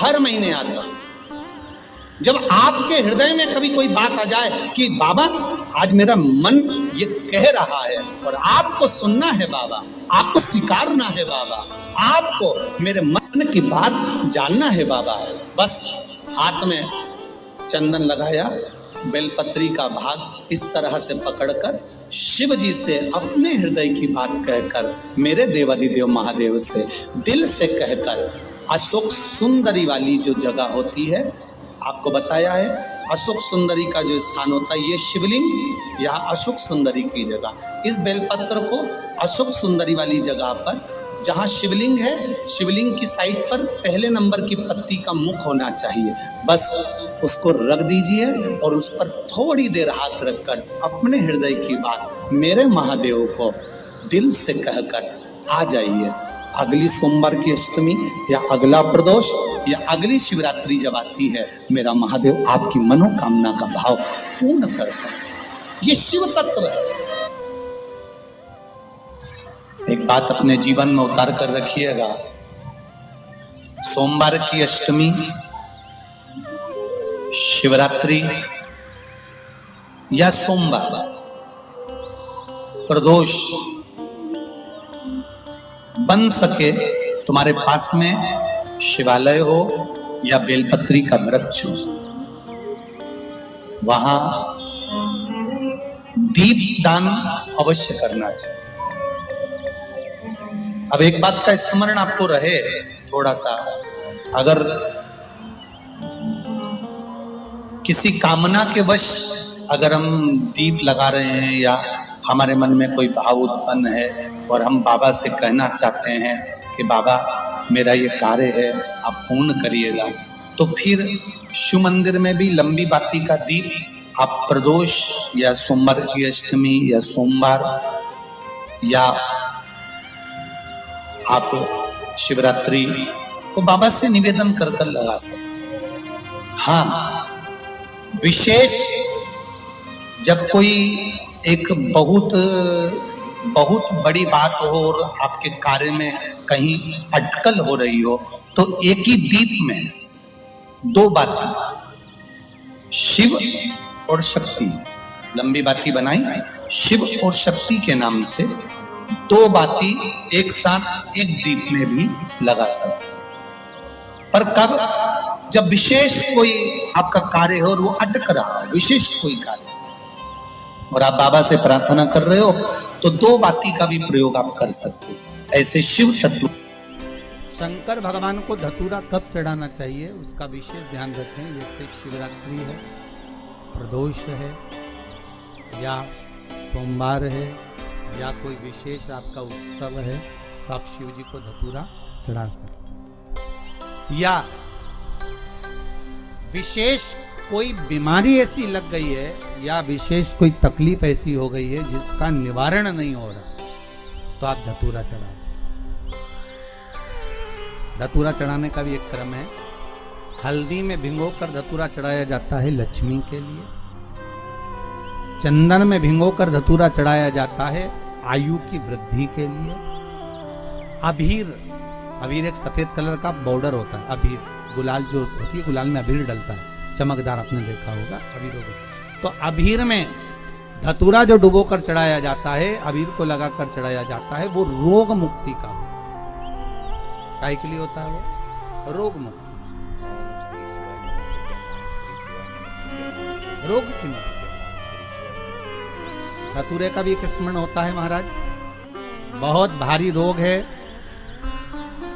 हर महीने आता हूं। जब आपके हृदय में कभी कोई बात आ जाए कि बाबा आज मेरा मन ये कह रहा है और आपको सुनना है बाबा, आपको स्वीकारना है बाबा, आपको मेरे मन की बात जानना है बाबा, बस हाथ में चंदन लगाया, बेलपत्री का भाग इस तरह से पकड़कर शिव जी से अपने हृदय की बात कहकर, मेरे देवाधिदेव महादेव से दिल से कहकर, अशोक सुंदरी वाली जो जगह होती है, आपको बताया है अशोक सुंदरी का जो स्थान होता है, ये शिवलिंग या अशोक सुंदरी की जगह, इस बेलपत्र को अशोक सुंदरी वाली जगह पर जहाँ शिवलिंग है, शिवलिंग की साइड पर पहले नंबर की पत्ती का मुख होना चाहिए, बस उसको रख दीजिए और उस पर थोड़ी देर हाथ रखकर अपने हृदय की बात मेरे महादेव को दिल से कहकर आ जाइए। अगली सोमवार की अष्टमी या अगला प्रदोष या अगली शिवरात्रि जब आती है, मेरा महादेव आपकी मनोकामना का भाव पूर्ण करता है। ये शिव तत्व है। एक बात अपने जीवन में उतार कर रखिएगा, सोमवार की अष्टमी, शिवरात्रि या सोमवार, प्रदोष, बन सके तुम्हारे पास में शिवालय हो या बेलपत्री का वृक्ष हो, वहां दीप दान अवश्य करना चाहिए। अब एक बात का स्मरण आपको रहे थोड़ा सा, अगर किसी कामना के वश अगर हम दीप लगा रहे हैं या हमारे मन में कोई भाव उत्पन्न है और हम बाबा से कहना चाहते हैं कि बाबा मेरा ये कार्य है आप पूर्ण करिएगा, तो फिर शिव मंदिर में भी लंबी बाती का दीप आप प्रदोष या सोमवार की अष्टमी या सोमवार या आप शिवरात्रि को बाबा से निवेदन कर कर लगा सकते। हाँ, विशेष जब कोई एक बहुत बड़ी बात हो और आपके कार्य में कहीं अटकल हो रही हो, तो एक ही दीप में दो बाती, शिव और शक्ति, लंबी बाती बनाई, शिव और शक्ति के नाम से दो बाती एक साथ एक दीप में भी लगा सकते। पर कब? जब विशेष कोई आपका कार्य हो और वो अटक रहा हो, विशेष कोई कार्य, और आप बाबा से प्रार्थना कर रहे हो, तो दो बाती का भी प्रयोग आप कर सकते हो। ऐसे शिव तत्व। शंकर भगवान को धतूरा कब चढ़ाना चाहिए उसका विशेष ध्यान रखें। जैसे शिवरात्रि है, प्रदोष है, या सोमवार है, या कोई विशेष आपका उत्सव है, तो आप शिव जी को धतूरा चढ़ा सकते। या विशेष कोई बीमारी ऐसी लग गई है या विशेष कोई तकलीफ ऐसी हो गई है जिसका निवारण नहीं हो रहा, तो आप धतूरा चढ़ा सकते। धतूरा चढ़ाने का भी एक क्रम है। हल्दी में भिगोकर धतूरा चढ़ाया जाता है लक्ष्मी के लिए। चंदन में भिगोकर धतूरा चढ़ाया जाता है आयु की वृद्धि के लिए। अबीर एक सफेद कलर का बॉर्डर होता है, अबीर गुलाल जो होती है, गुलाल में अबीर डलता है, चमकदार, आपने देखा होगा अबीर। तो अबीर में धतूरा जो डुबो कर चढ़ाया जाता है, अबीर को लगाकर चढ़ाया जाता है, वो रोग मुक्ति का काय के लिए होता है, वो रोग मुक्ति, रोग की मुक्ति। धतूरे का भी एक स्मरण होता है महाराज। बहुत भारी रोग है,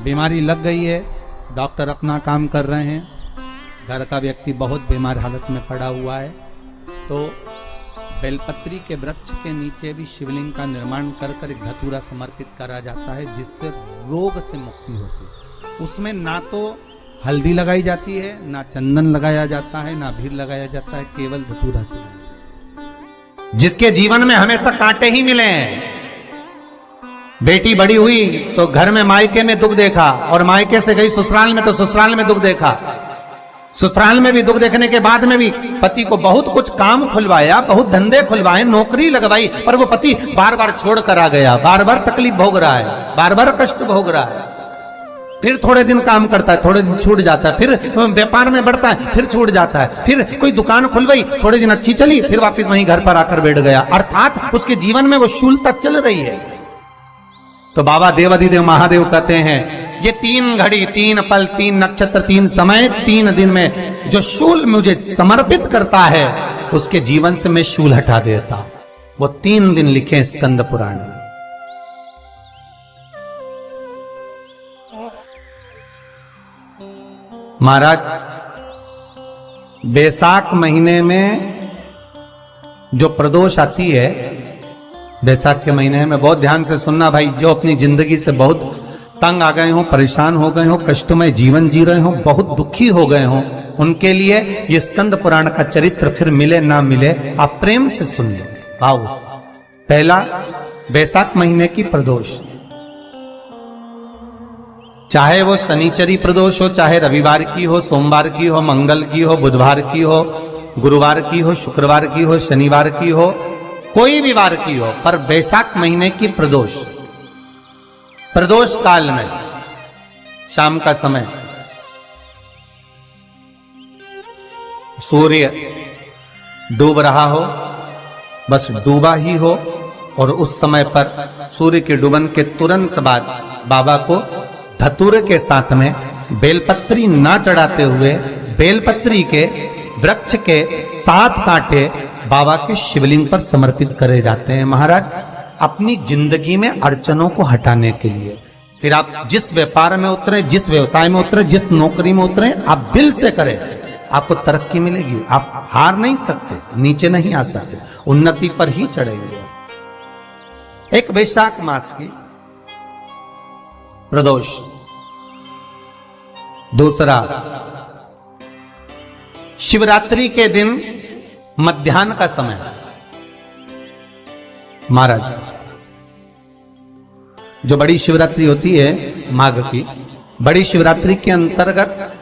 बीमारी लग गई है, डॉक्टर अपना काम कर रहे हैं, घर का व्यक्ति बहुत बीमार हालत में पड़ा हुआ है, तो बेलपत्री के वृक्ष के नीचे भी शिवलिंग का निर्माण कर कर एक धतूरा समर्पित करा जाता है, जिससे रोग से मुक्ति होती है। उसमें ना तो हल्दी लगाई जाती है, ना चंदन लगाया जाता है, ना अबीर लगाया जाता है, केवल धतूरा चढ़ाया। जिसके जीवन में हमेशा कांटे ही मिले हैं, बेटी बड़ी हुई तो घर में मायके में दुख देखा, और मायके से गई ससुराल में तो ससुराल में दुख देखा, ससुराल में भी दुख देखने के बाद में भी पति को बहुत कुछ काम खुलवाया, बहुत धंधे खुलवाए, नौकरी लगवाई, पर वो पति बार बार छोड़ कर आ गया, बार बार तकलीफ भोग रहा है, बार बार कष्ट भोग रहा है। फिर थोड़े दिन काम करता है, थोड़े दिन छूट जाता है, फिर व्यापार में बढ़ता है, फिर छूट जाता है, फिर कोई दुकान खुल गई, थोड़े दिन अच्छी चली, फिर वापस वहीं घर पर आकर बैठ गया। अर्थात उसके जीवन में वो शूलता चल रही है। तो बाबा देवाधिदेव महादेव कहते हैं ये 3 घड़ी 3 पल 3 नक्षत्र 3 समय 3 दिन में जो शूल मुझे समर्पित करता है उसके जीवन से मैं शूल हटा देता हूं। वो 3 दिन लिखे स्कंद पुराण में। महाराज बैसाख महीने में जो प्रदोष आती है, बैसाख के महीने में बहुत ध्यान से सुनना भाई, जो अपनी जिंदगी से बहुत तंग आ गए हो, परेशान हो गए हो, कष्टमय जीवन जी रहे हो, बहुत दुखी हो गए हो, उनके लिए ये स्कंद पुराण का चरित्र फिर मिले ना मिले आप प्रेम से सुनिए भाव से। पहला, बैसाख महीने की प्रदोष, चाहे वो शनिचरी प्रदोष हो, चाहे रविवार की हो, सोमवार की हो, मंगल की हो, बुधवार की हो, गुरुवार की हो, शुक्रवार की हो, शनिवार की हो, कोई भी वार की हो, पर बैसाख महीने की प्रदोष, प्रदोष काल में शाम का समय सूर्य डूब रहा हो, बस डूबा ही हो, और उस समय पर सूर्य के डूबन के तुरंत बाद बाबा को धतूरे के साथ में बेलपत्री ना चढ़ाते हुए बेलपत्री के वृक्ष के 7 कांटे बाबा के शिवलिंग पर समर्पित करे जाते हैं महाराज, अपनी जिंदगी में अड़चनों को हटाने के लिए। फिर आप जिस व्यापार में उतरे, जिस व्यवसाय में उतरे, जिस नौकरी में उतरे, आप दिल से करें, आपको तरक्की मिलेगी। आप हार नहीं सकते, नीचे नहीं आ सकते, उन्नति पर ही चढ़ेंगे। एक वैशाख मास की प्रदोष, दूसरा शिवरात्रि के दिन मध्याह्न का समय महाराज, जो बड़ी शिवरात्रि होती है माघ की, बड़ी शिवरात्रि के अंतर्गत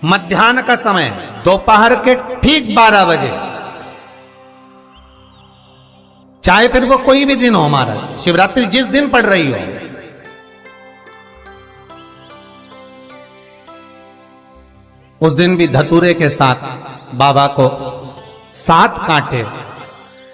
मध्याह्न का समय, दोपहर के ठीक 12 बजे, चाहे फिर वो कोई भी दिन हो महाराज, शिवरात्रि जिस दिन पड़ रही हो, उस दिन भी धतूरे के साथ बाबा को 7 कांटे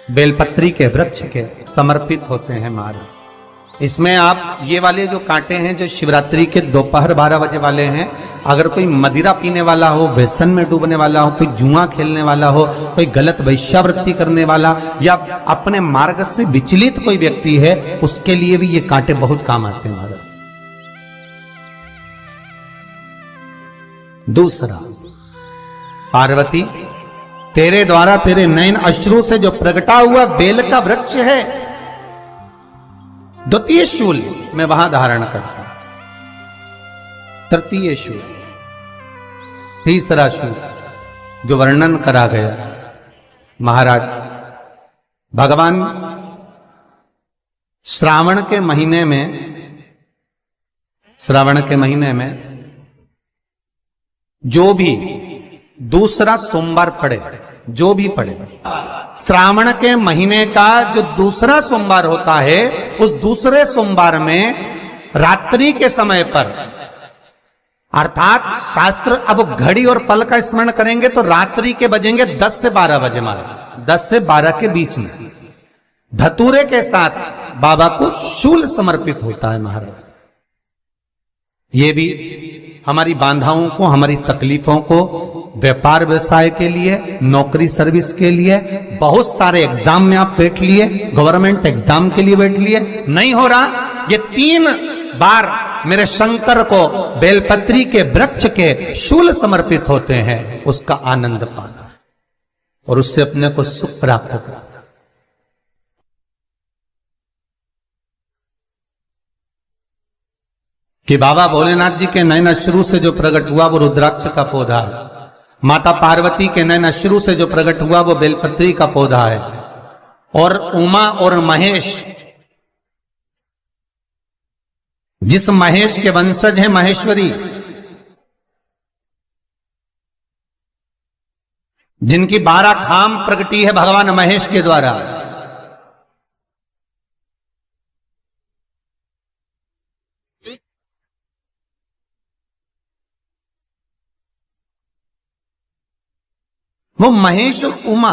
बेलपत्री के वृक्ष के समर्पित होते हैं महाराज। इसमें आप ये वाले जो कांटे हैं जो शिवरात्रि के दोपहर 12 बजे वाले हैं, अगर कोई मदिरा पीने वाला हो, व्यसन में डूबने वाला हो, कोई जुआ खेलने वाला हो, कोई गलत वैश्यावृत्ति करने वाला, या अपने मार्ग से विचलित कोई व्यक्ति है, उसके लिए भी ये कांटे बहुत काम आते हैं महाराज। दूसरा, पार्वती तेरे द्वारा तेरे नयन अश्रु से जो प्रगटा हुआ बेल का वृक्ष है, द्वितीय शूल मैं वहां धारण करता, तृतीय शूल, तीसरा शूल जो वर्णन करा गया महाराज, भगवान श्रावण के महीने में जो भी दूसरा सोमवार पड़े, जो भी पड़े, श्रावण के महीने का जो दूसरा सोमवार होता है, उस दूसरे सोमवार में रात्रि के समय पर, अर्थात शास्त्र अब घड़ी और पल का स्मरण करेंगे तो रात्रि के बजेंगे 10 से 12 बजे महाराज, 10 से 12 के बीच में धतूरे के साथ बाबा को शूल समर्पित होता है महाराज। ये भी हमारी बाधाओं को, हमारी तकलीफों को, व्यापार व्यवसाय के लिए, नौकरी सर्विस के लिए, बहुत सारे एग्जाम में आप बैठ लिए, गवर्नमेंट एग्जाम के लिए बैठ लिए, नहीं हो रहा, ये 3 बार मेरे शंकर को बेलपत्री के वृक्ष के शूल समर्पित होते हैं, उसका आनंद पाना और उससे अपने को सुख प्राप्त करना। कि बाबा भोलेनाथ जी के नयन अश्रु से जो प्रकट हुआ वो रुद्राक्ष का पौधा है, माता पार्वती के नयन अश्रु से जो प्रकट हुआ वो बेलपत्री का पौधा है, और उमा और महेश, जिस महेश के वंशज है महेश्वरी, जिनकी 12 खाम प्रगटी है भगवान महेश के द्वारा, वो महेश और उमा,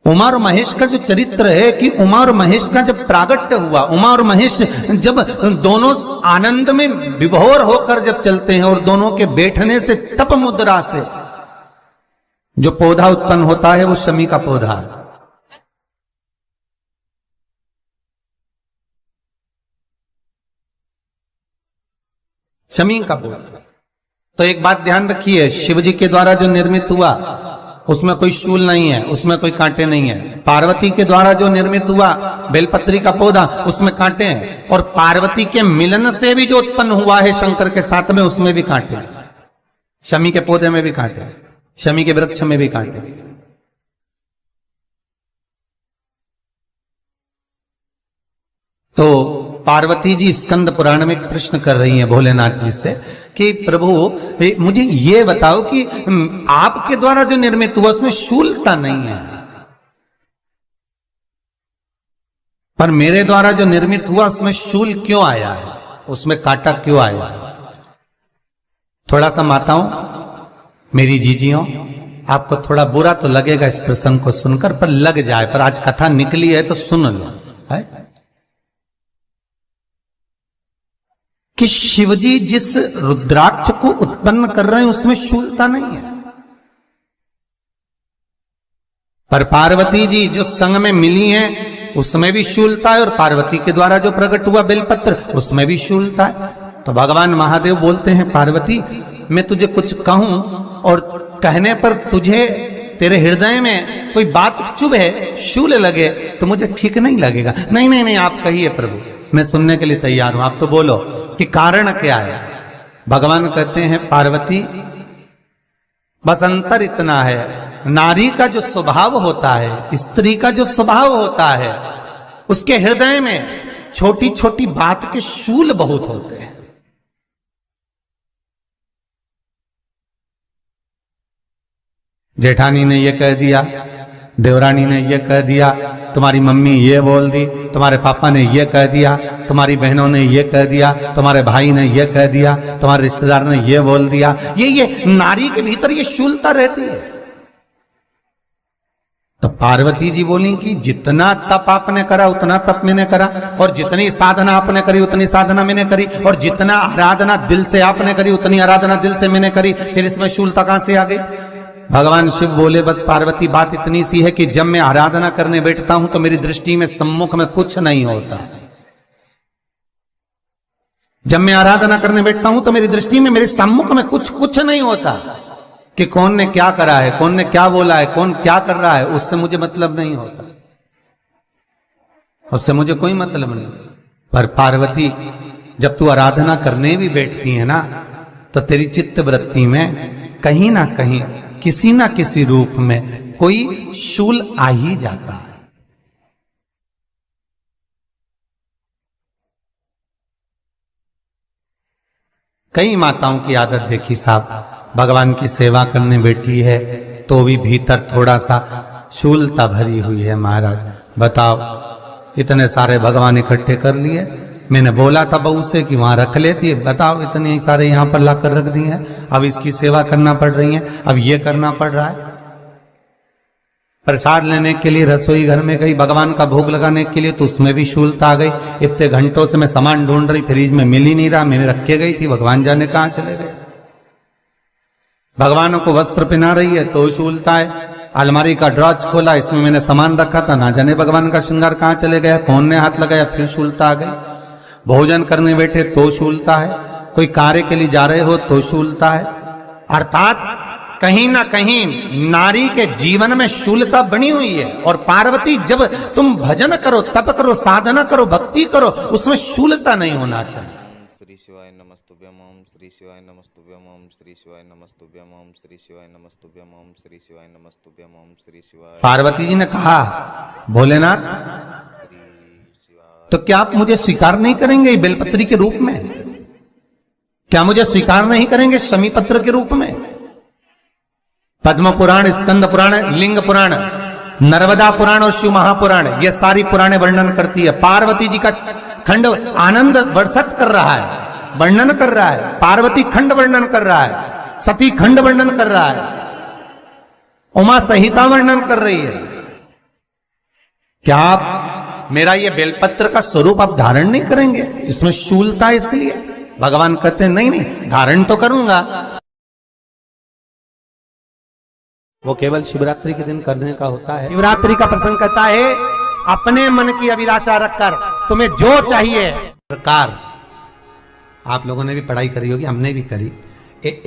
उमा और महेश का जो चरित्र है कि उमा और महेश का जब प्रागट्य हुआ, उमा और महेश जब दोनों आनंद में विभोर होकर जब चलते हैं और दोनों के बैठने से तप मुद्रा से जो पौधा उत्पन्न होता है वो शमी का पौधा है। शमी का पौधा। तो एक बात ध्यान रखिए, शिव जी के द्वारा जो निर्मित हुआ उसमें कोई शूल नहीं है, उसमें कोई कांटे नहीं है। पार्वती के द्वारा जो निर्मित हुआ बेलपत्री का पौधा, उसमें कांटे हैं। और पार्वती के मिलन से भी जो उत्पन्न हुआ है शंकर के साथ में, उसमें भी कांटे हैं। शमी के पौधे में भी कांटे हैं, शमी के वृक्ष में भी कांटे हैं। तो पार्वती जी स्कंद पुराण में एक प्रश्न कर रही हैं भोलेनाथ जी से कि प्रभु मुझे ये बताओ कि आपके द्वारा जो निर्मित हुआ उसमें शूलता नहीं है, पर मेरे द्वारा जो निर्मित हुआ उसमें शूल क्यों आया है, उसमें कांटा क्यों आया है? थोड़ा सा माताओं, मेरी जीजियों, आपको थोड़ा बुरा तो लगेगा इस प्रसंग को सुनकर, पर लग जाए, पर आज कथा निकली है तो सुन लो है कि शिवजी जिस रुद्राक्ष को उत्पन्न कर रहे हैं उसमें शूलता नहीं है, पर पार्वती जी जो संग में मिली हैं उसमें भी शूलता है, और पार्वती के द्वारा जो प्रकट हुआ बेलपत्र उसमें भी शूलता है। तो भगवान महादेव बोलते हैं पार्वती, मैं तुझे कुछ कहूं और कहने पर तुझे तेरे हृदय में कोई बात चुभे, शूल लगे तो मुझे ठीक नहीं लगेगा। नहीं नहीं नहीं, आप कहिए प्रभु, मैं सुनने के लिए तैयार हूं, आप तो बोलो कि कारण क्या है। भगवान कहते हैं पार्वती, बस अंतर इतना है, नारी का जो स्वभाव होता है, स्त्री का जो स्वभाव होता है, उसके हृदय में छोटी छोटी बात के शूल बहुत होते हैं। जेठानी ने यह कह दिया, देवरानी ने यह कह दिया, तुम्हारी मम्मी ये बोल दी, तुम्हारे पापा ने यह कह दिया, तुम्हारी बहनों ने यह कह दिया, तुम्हारे भाई ने यह कह दिया, तुम्हारे रिश्तेदार ने यह बोल दिया। ये नारी के भीतर ये शूलता रहती है। तो पार्वती जी बोली कि जितना तप आपने करा उतना तप मैंने करा, और जितनी साधना आपने करी उतनी साधना मैंने करी, और जितना आराधना दिल से आपने करी उतनी आराधना दिल से मैंने करी, फिर इसमें शूलता कहां से आ गई? भगवान शिव बोले, बस पार्वती बात इतनी सी है कि जब मैं आराधना करने बैठता हूं तो मेरी दृष्टि में सम्मुख में कुछ नहीं होता। जब मैं आराधना करने बैठता हूं तो मेरी दृष्टि में, मेरे सम्मुख में कुछ नहीं होता कि कौन ने क्या करा है, कौन ने क्या बोला है, कौन क्या कर रहा है, उससे मुझे मतलब नहीं होता, उससे मुझे कोई मतलब नहीं। पर पार्वती, जब तू आराधना करने भी बैठती है ना, तो तेरी चित्त वृत्ति में कहीं ना कहीं किसी ना किसी रूप में कोई शूल आ ही जाता है। कई माताओं की आदत देखी साहब, भगवान की सेवा करने बैठी है तो भी भीतर थोड़ा सा शूलता भरी हुई है। महाराज बताओ, इतने सारे भगवान इकट्ठे कर लिए, मैंने बोला था बहू से कि वहां रख लेती है, बताओ इतने सारे यहां पर लाकर रख दिए हैं, अब इसकी सेवा करना पड़ रही है, अब ये करना पड़ रहा है। प्रसाद लेने के लिए रसोई घर में गई, भगवान का भोग लगाने के लिए, तो उसमें भी शूलता आ गई। इतने घंटों से मैं सामान ढूंढ रही, फ्रिज में मिल ही नहीं रहा, मैंने रख के गई थी, भगवान जाने कहां चले गए। भगवानों को वस्त्र पहना रही है तो शूलता है। अलमारी का ड्रॉज खोला, इसमें मैंने सामान रखा था, ना जाने भगवान का श्रृंगार कहां चले गया, कौन ने हाथ लगाया, फिर शूलता आ गई। भोजन करने बैठे तो शूलता है, कोई कार्य के लिए जा रहे हो तो शूलता है। अर्थात कहीं ना कहीं नारी के जीवन में शूलता बनी हुई है। और पार्वती, जब तुम भजन करो, तप करो, साधना करो, भक्ति करो, उसमें शूलता नहीं होना चाहिए। श्री शिवाय नमस्तुभ्यम ओम, श्री शिवाय नमस्तुभ्यम ओम, श्री शिवाय नमस्तुभ्यम ओम, श्री शिवाय नमस्तुभ्यम ओम, श्री शिवाय नमस्तुभ्यम ओम, श्री शिवाय। पार्वती जी ने कहा, भोलेनाथ तो क्या आप मुझे स्वीकार नहीं करेंगे बेलपत्री के रूप में? क्या मुझे स्वीकार नहीं करेंगे शमी पत्र के रूप में? पद्म पुराण, स्कंद पुराण, लिंग पुराण, नर्मदा पुराण और शिव महापुराण, ये सारी पुराणे वर्णन करती है। पार्वती जी का खंड आनंद वर्षित कर रहा है, वर्णन कर रहा है। पार्वती खंड वर्णन कर रहा है, सती खंड वर्णन कर रहा है। उमा संहिता वर्णन कर रही है। क्या आप मेरा ये बेलपत्र का स्वरूप आप धारण नहीं करेंगे? इसमें शूलता इसलिए भगवान कहते हैं नहीं नहीं, धारण तो करूंगा। वो केवल शिवरात्रि के दिन करने का होता है। शिवरात्रि का प्रसंग कहता है अपने मन की अभिलाषा रखकर तुम्हें जो चाहिए। प्रकार आप लोगों ने भी पढ़ाई करी होगी, हमने भी करी।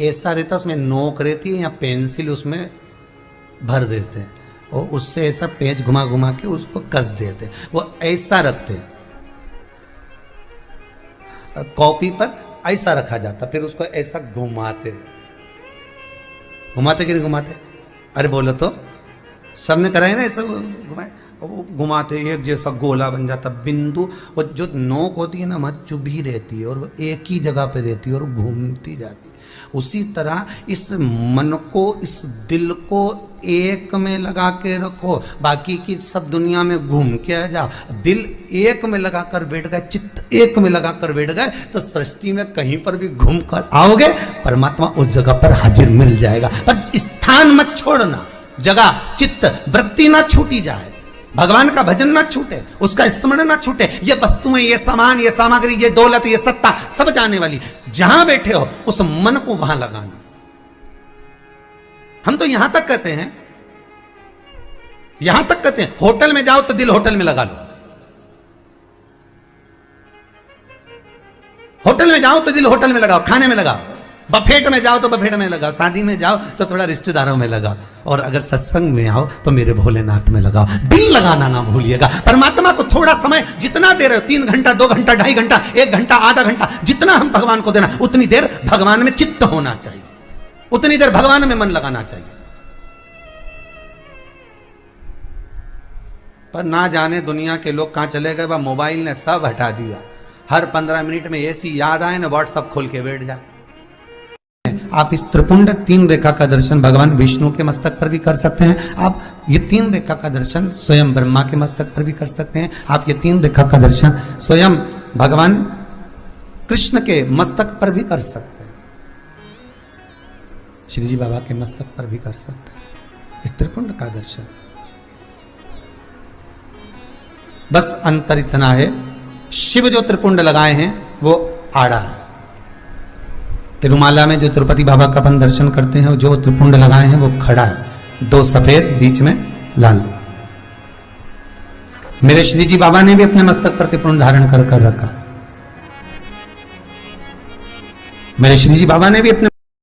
ऐसा रहता उसमें नोक रहती है या पेंसिल उसमें भर देते हैं और उससे ऐसा पेज घुमा घुमा के उसको कस देते हैं। वो ऐसा रखते हैं, कॉपी पर ऐसा रखा जाता, फिर उसको ऐसा घुमाते घुमाते कि नहीं घुमाते? अरे बोलो तो, सबने कराए ना ऐसा घुमाए, वो घुमाते एक जैसा गोला बन जाता बिंदु। वो जो नोक होती है ना मत चुभी रहती है और वो एक ही जगह पे रहती है और घूमती जाती है। उसी तरह इस मन को, इस दिल को एक में लगा के रखो, बाकी की सब दुनिया में घूम के आ जाओ। दिल एक में लगा कर बैठ गए, चित्त एक में लगा कर बैठ गए तो सृष्टि में कहीं पर भी घूम कर आओगे, परमात्मा उस जगह पर हाजिर मिल जाएगा। पर स्थान मत छोड़ना, जगह चित्त वृत्ति ना छूटी जाए, भगवान का भजन ना छूटे, उसका स्मरण ना छूटे। ये वस्तुएं, ये सामान, ये सामग्री, ये दौलत, ये सत्ता सब जाने वाली। जहां बैठे हो उस मन को वहां लगाना। हम तो यहां तक कहते हैं, यहां तक कहते हैं होटल में जाओ तो दिल होटल में लगा लो, होटल में जाओ तो दिल होटल में लगाओ, खाने में लगाओ, बफेट में जाओ तो बफेट में लगाओ, शादी में जाओ तो थोड़ा रिश्तेदारों में लगाओ, और अगर सत्संग में आओ तो मेरे भोलेनाथ में लगाओ। दिल लगाना ना भूलिएगा। परमात्मा को थोड़ा समय जितना दे रहे हो, 3 घंटा, 2 घंटा, 2.5 घंटा, 1 घंटा, आधा घंटा, जितना हम भगवान को देना, उतनी देर भगवान में चित्त होना चाहिए, उतनी देर भगवान में मन लगाना चाहिए। पर ना जाने दुनिया के लोग कहां चले गए, वह मोबाइल ने सब हटा दिया। हर 15 मिनट में ऐसी याद आए ना व्हाट्सअप खोल के बैठ जाए। आप इस त्रिपुंड 3 रेखा का दर्शन भगवान विष्णु के मस्तक पर भी कर सकते हैं। आप ये 3 रेखा का दर्शन स्वयं ब्रह्मा के मस्तक पर भी कर सकते हैं। आप ये 3 रेखा का दर्शन स्वयं भगवान कृष्ण के मस्तक पर भी कर सकते हैं, श्री जी बाबा के मस्तक पर भी कर सकते हैं इस त्रिपुंड का दर्शन। बस अंतर इतना है, शिव जो त्रिपुंड लगाए हैं वो आड़ा है। तिरुमाला में जो तिरुपति बाबा का अपन दर्शन करते हैं, जो त्रिपुंड लगाए हैं वो खड़ा है, 2 सफेद बीच में लाल। मेरे श्री जी बाबा ने भी अपने मस्तक पर त्रिपुंड धारण कर रखा। मेरे श्री जी बाबा ने भी अपने